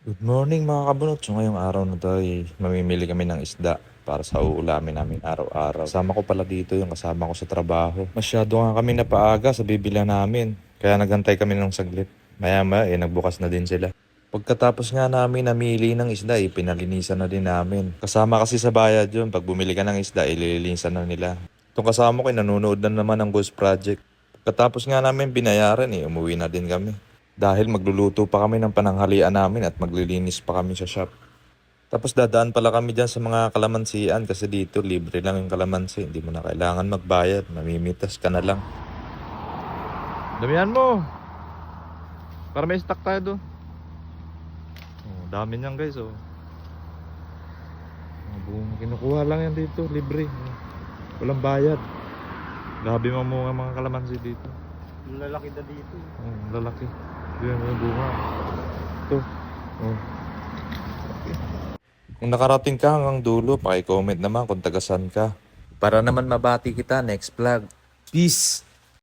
Good morning mga kabunot. So ngayong araw na to ay mamimili kami ng isda para sa uulamin namin araw-araw. Kasama ko pala dito yung kasama ko sa trabaho. Masyado nga kami napaaga sa bibila namin. Kaya nagantay kami ng saglit. Maya-maya nagbukas na din sila. Pagkatapos nga namin namili ng isda, pinalinisan na din namin. Kasama kasi sa bayad yun. Pag bumili ka ng isda, ililinisan na nila. Itong kasama ko nanonood na naman ng Ghost Project. Pagkatapos nga namin binayaran umuwi na din kami. Dahil magluluto pa kami ng pananghalian namin at maglilinis pa kami sa shop. Tapos dadaan pala kami dyan sa mga kalamansian kasi dito libre lang yung kalamansi. Hindi mo na kailangan magbayad. Mamimitas ka na lang. Damihan mo! Para may stock tayo doon. Oh, dami niyan guys oh. Kinukuha lang yan dito, libre. Walang bayad. Grabe mga kalamansi dito. Lalaki na dito. Oh, lalaki. Yan yung bunga. Ito. Oh. Kung nakarating ka hanggang dulo, paki-comment naman kung taga saan ka. Para naman mabati kita next vlog. Peace!